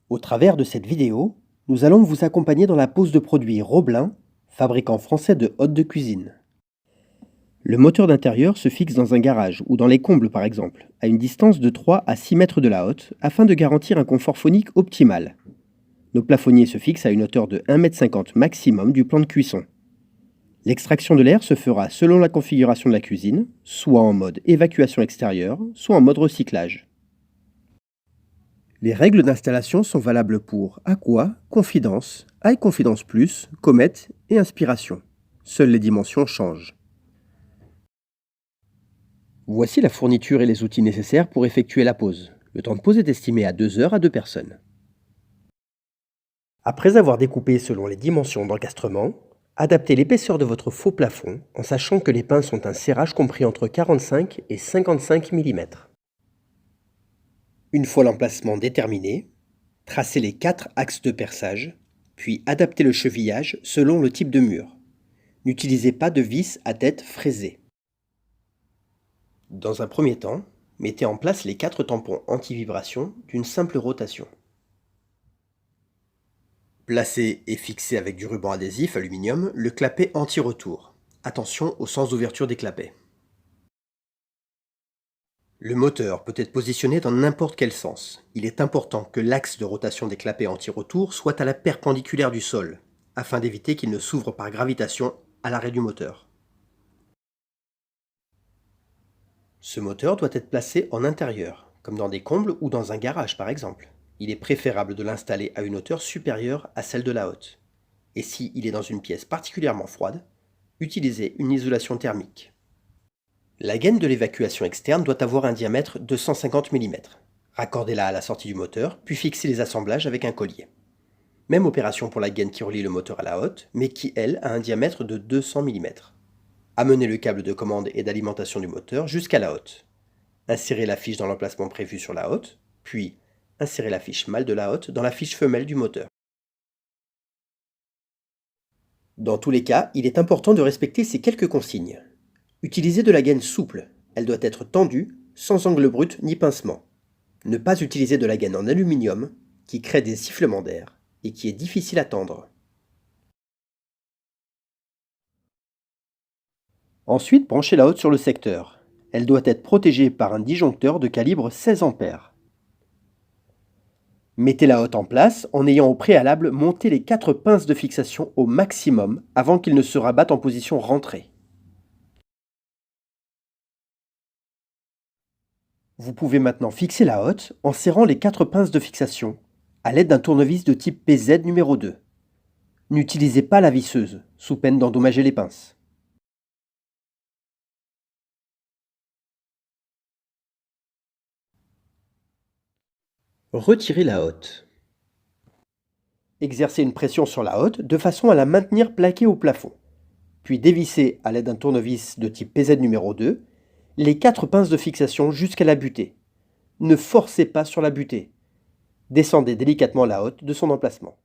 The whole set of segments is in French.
Au travers de cette vidéo, nous allons vous accompagner dans la pose de produits Roblin, fabricant français de hottes de cuisine. Le moteur d'intérieur se fixe dans un garage ou dans les combles par exemple, à une distance de 3 à 6 mètres de la hotte afin de garantir un confort phonique optimal. Nos plafonniers se fixent à une hauteur de 1,50 m maximum du plan de cuisson. L'extraction de l'air se fera selon la configuration de la cuisine, soit en mode évacuation extérieure, soit en mode recyclage. Les règles d'installation sont valables pour Aqua, Confidence, High Confidence Plus, Comet et Inspiration. Seules les dimensions changent. Voici la fourniture et les outils nécessaires pour effectuer la pose. Le temps de pose est estimé à 2 heures à 2 personnes. Après avoir découpé selon les dimensions d'encastrement, adaptez l'épaisseur de votre faux plafond en sachant que les pinces ont un serrage compris entre 45 et 55 mm. Une fois l'emplacement déterminé, tracez les 4 axes de perçage, puis adaptez le chevillage selon le type de mur. N'utilisez pas de vis à tête fraisée. Dans un premier temps, mettez en place les 4 tampons anti-vibration d'une simple rotation. Placez et fixez avec du ruban adhésif aluminium le clapet anti-retour. Attention au sens d'ouverture des clapets. Le moteur peut être positionné dans n'importe quel sens. Il est important que l'axe de rotation des clapets anti-retour soit à la perpendiculaire du sol, afin d'éviter qu'il ne s'ouvre par gravitation à l'arrêt du moteur. Ce moteur doit être placé en intérieur, comme dans des combles ou dans un garage par exemple. Il est préférable de l'installer à une hauteur supérieure à celle de la hotte. Et s'il est dans une pièce particulièrement froide, utilisez une isolation thermique. La gaine de l'évacuation externe doit avoir un diamètre de 150 mm. Raccordez-la à la sortie du moteur, puis fixez les assemblages avec un collier. Même opération pour la gaine qui relie le moteur à la hotte, mais qui, elle, a un diamètre de 200 mm. Amenez le câble de commande et d'alimentation du moteur jusqu'à la hotte. Insérez la fiche dans l'emplacement prévu sur la hotte, puis insérez la fiche mâle de la hotte dans la fiche femelle du moteur. Dans tous les cas, il est important de respecter ces quelques consignes. Utilisez de la gaine souple. Elle doit être tendue, sans angle brut ni pincement. Ne pas utiliser de la gaine en aluminium, qui crée des sifflements d'air et qui est difficile à tendre. Ensuite, branchez la hotte sur le secteur. Elle doit être protégée par un disjoncteur de calibre 16 A. Mettez la hotte en place en ayant au préalable monté les 4 pinces de fixation au maximum avant qu'ils ne se rabattent en position rentrée. Vous pouvez maintenant fixer la hotte en serrant les 4 pinces de fixation à l'aide d'un tournevis de type PZ numéro 2. N'utilisez pas la visseuse, sous peine d'endommager les pinces. Retirez la hotte. Exercez une pression sur la hotte de façon à la maintenir plaquée au plafond. Puis dévissez à l'aide d'un tournevis de type PZ numéro 2 les 4 pinces de fixation jusqu'à la butée. Ne forcez pas sur la butée. Descendez délicatement la hotte de son emplacement.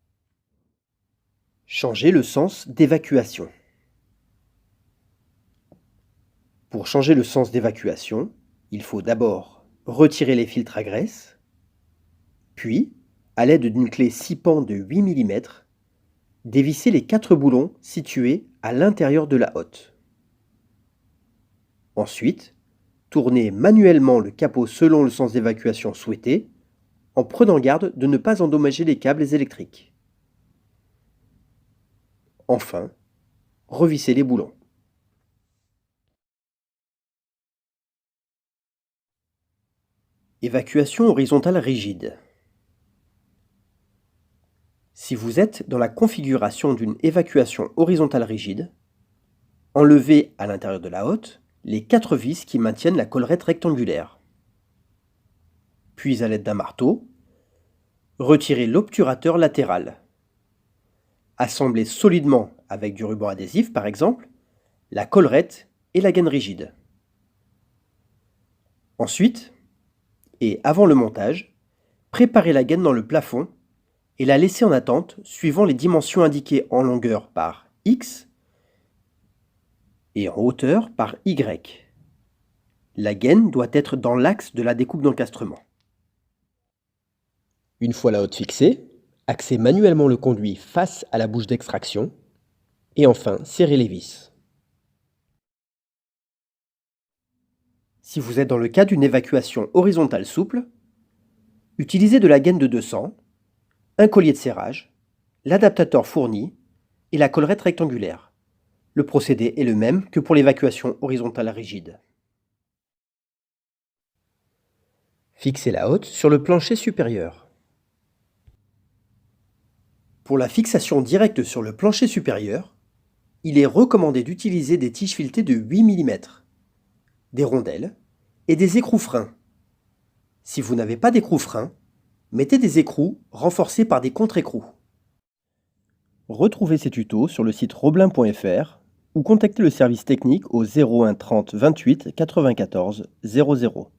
Changez le sens d'évacuation. Pour changer le sens d'évacuation, il faut d'abord retirer les filtres à graisse, puis, à l'aide d'une clé 6 pans de 8 mm, dévisser les 4 boulons situés à l'intérieur de la hotte. Ensuite, tournez manuellement le capot selon le sens d'évacuation souhaité, en prenant garde de ne pas endommager les câbles électriques. Enfin, revissez les boulons. Évacuation horizontale rigide. Si vous êtes dans la configuration d'une évacuation horizontale rigide, enlevez à l'intérieur de la hotte les 4 vis qui maintiennent la collerette rectangulaire. Puis à l'aide d'un marteau, retirez l'obturateur latéral. Assemblez solidement avec du ruban adhésif par exemple, la collerette et la gaine rigide. Ensuite, et avant le montage, préparez la gaine dans le plafond et la laissez en attente suivant les dimensions indiquées en longueur par X et en hauteur par Y. La gaine doit être dans l'axe de la découpe d'encastrement. Une fois la hotte fixée, axez manuellement le conduit face à la bouche d'extraction et enfin serrez les vis. Si vous êtes dans le cas d'une évacuation horizontale souple, utilisez de la gaine de 200, un collier de serrage, l'adaptateur fourni et la collerette rectangulaire. Le procédé est le même que pour l'évacuation horizontale rigide. Fixez la hotte sur le plancher supérieur. Pour la fixation directe sur le plancher supérieur, il est recommandé d'utiliser des tiges filetées de 8 mm, des rondelles et des écrous freins. Si vous n'avez pas d'écrous freins, mettez des écrous renforcés par des contre-écrous. Retrouvez ces tutos sur le site roblin.fr ou contactez le service technique au 01 30 28 94 00.